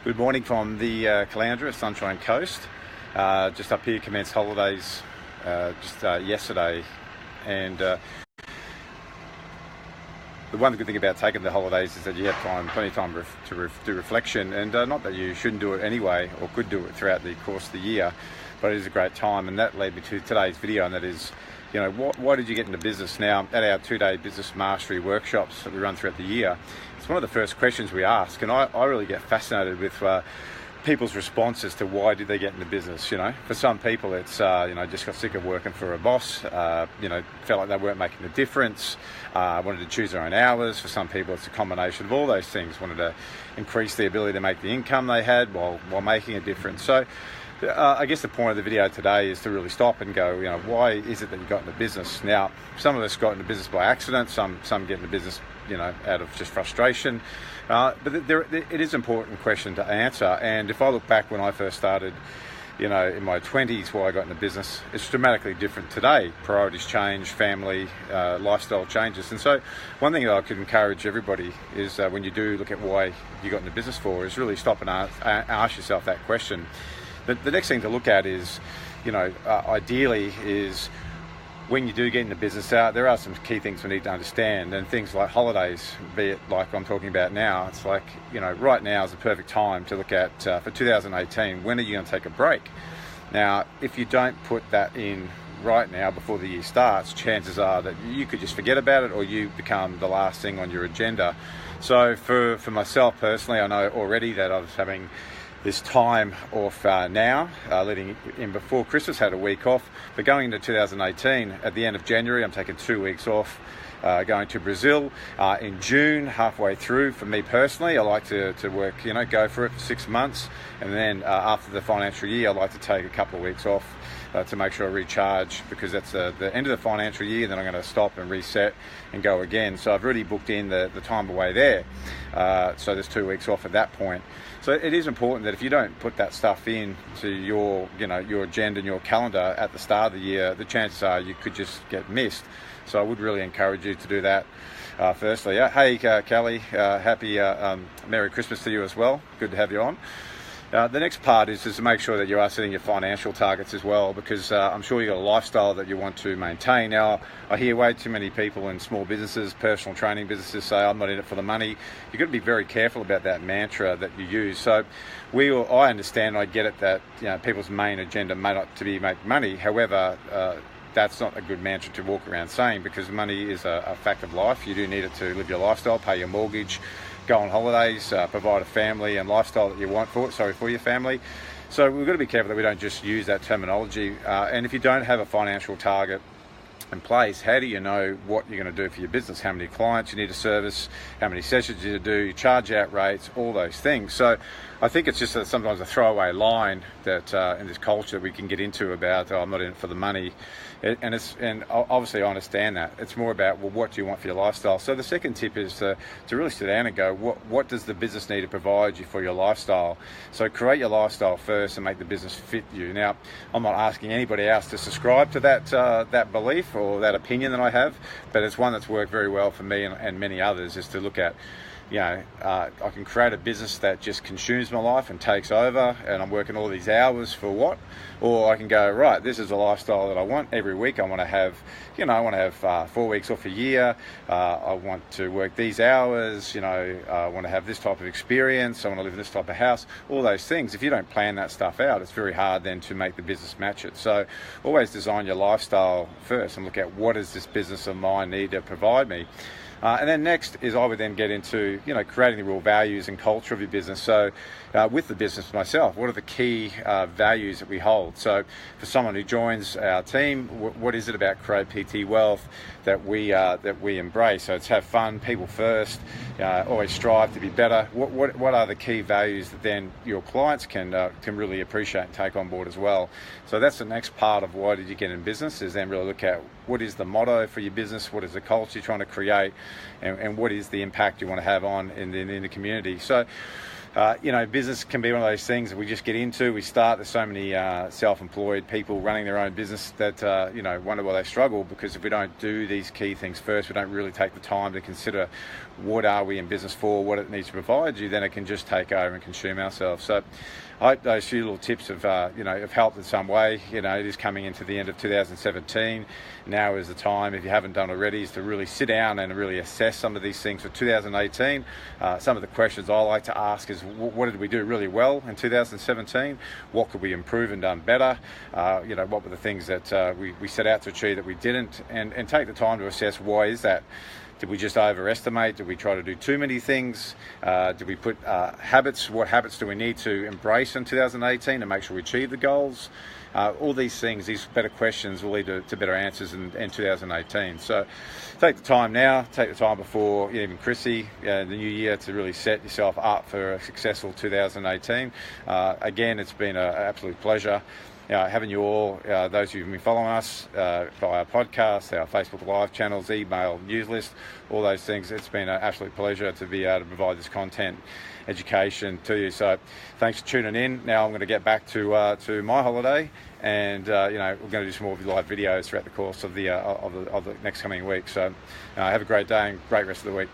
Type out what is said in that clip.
Good morning from the Caloundra Sunshine Coast. Just up here, commenced holidays yesterday, and the one good thing about taking the holidays is that you have plenty of time to do reflection, and not that you shouldn't do it anyway or could do it throughout the course of the year, but it is a great time, and that led me to today's video, and that is, why did you get into business? Now, at our 2-day business mastery workshops that we run throughout the year, it's one of the first questions we ask, and I really get fascinated with people's responses to why did they get into business. For some people it's just got sick of working for a boss, felt like they weren't making a difference, wanted to choose their own hours. For some people it's a combination of all those things, wanted to increase the ability to make the income they had while making a difference. So I guess the point of the video today is to really stop and go, why is it that you got into business? Now, some of us got into business by accident, some get into business out of just frustration, but it is an important question to answer. And if I look back when I first started, in my 20s, why I got into business, it's dramatically different today. Priorities change, family, lifestyle changes. And so one thing that I could encourage everybody is when you do look at why you got into business for, is really stop and ask yourself that question. The next thing to look at is, ideally is, when you do get into business, there are some key things we need to understand, and things like holidays, be it like I'm talking about now. It's like, right now is the perfect time to look at, for 2018, when are you going to take a break? Now, if you don't put that in right now before the year starts, chances are that you could just forget about it, or you become the last thing on your agenda. So for myself personally, I know already that I was having this time off now, leading in before Christmas, had a week off, but going into 2018, at the end of January, I'm taking 2 weeks off, going to Brazil. In June, halfway through, for me personally, I like to work, go for it for 6 months, and then after the financial year, I like to take a couple of weeks off to make sure I recharge, because that's the end of the financial year. Then I'm going to stop and reset and go again. So I've really booked in the time away there. So there's 2 weeks off at that point. So it is important that if you don't put that stuff in to your agenda and your calendar at the start of the year, the chances are you could just get missed. So I would really encourage you to do that. Firstly, hey Kelly, happy Merry Christmas to you as well. Good to have you on. The next part is to make sure that you are setting your financial targets as well, because I'm sure you've got a lifestyle that you want to maintain. Now, I hear way too many people in small businesses, personal training businesses, say, I'm not in it for the money. You've got to be very careful about that mantra that you use. So I understand, I get it that people's main agenda may not to be make money. However, that's not a good mantra to walk around saying, because money is a fact of life. You do need it to live your lifestyle, pay your mortgage, go on holidays, provide a family and lifestyle that you want for your family. So we've got to be careful that we don't just use that terminology. And if you don't have a financial target in place, how do you know what you're going to do for your business? How many clients you need to service, how many sessions you need to do, your charge out rates, all those things. So I think it's just sometimes a throwaway line that in this culture that we can get into about, I'm not in it for the money. And obviously I understand that. It's more about, well, what do you want for your lifestyle? So the second tip is to really sit down and go, what does the business need to provide you for your lifestyle? So create your lifestyle first and make the business fit you. Now, I'm not asking anybody else to subscribe to that belief or that opinion that I have, but it's one that's worked very well for me and many others, is to look at, I can create a business that just consumes my life and takes over, and I'm working all these hours for what? Or I can go, right, this is a lifestyle that I want. Every week I want to have, 4 weeks off a year. I want to work these hours, I want to have this type of experience. I want to live in this type of house, all those things. If you don't plan that stuff out, it's very hard then to make the business match it. So always design your lifestyle first and look at, what does this business of mine need to provide me? And then next is, I would then get into, creating the real values and culture of your business. So with the business myself, what are the key values that we hold? So for someone who joins our team, what is it about Create PT Wealth that we embrace? So it's have fun, people first, always strive to be better. What are the key values that then your clients can really appreciate and take on board as well? So that's the next part of why did you get in business, is then really look at what is the motto for your business, what is the culture you're trying to create, and what is the impact you want to have on in the community. So business can be one of those things that we just get into. We start. There's so many self-employed people running their own business that wonder why they struggle, because if we don't do these key things first, we don't really take the time to consider what are we in business for, what it needs to provide you, then it can just take over and consume ourselves. So I hope those few little tips have helped in some way. It is coming into the end of 2017. Now is the time, if you haven't done already, is to really sit down and really assess some of these things for 2018. Some of the questions I like to ask is, what did we do really well in 2017? What could we improve and done better? What were the things that we set out to achieve that we didn't? And take the time to assess, why is that? Did we just overestimate? Did we try to do too many things? Did we put habits? What habits do we need to embrace in 2018 to make sure we achieve the goals? All these things, these better questions will lead to better answers in 2018. So take the time now, take the time before even Chrissy, the new year, to really set yourself up for a successful 2018. Again, it's been an absolute pleasure. Having you all, those of you who've been following us via our podcast, our Facebook Live channels, email, news list, all those things, it's been an absolute pleasure to be able to provide this content, education to you. So thanks for tuning in. Now I'm going to get back to my holiday, and we're going to do some more live videos throughout the course of the next coming week. So have a great day and great rest of the week.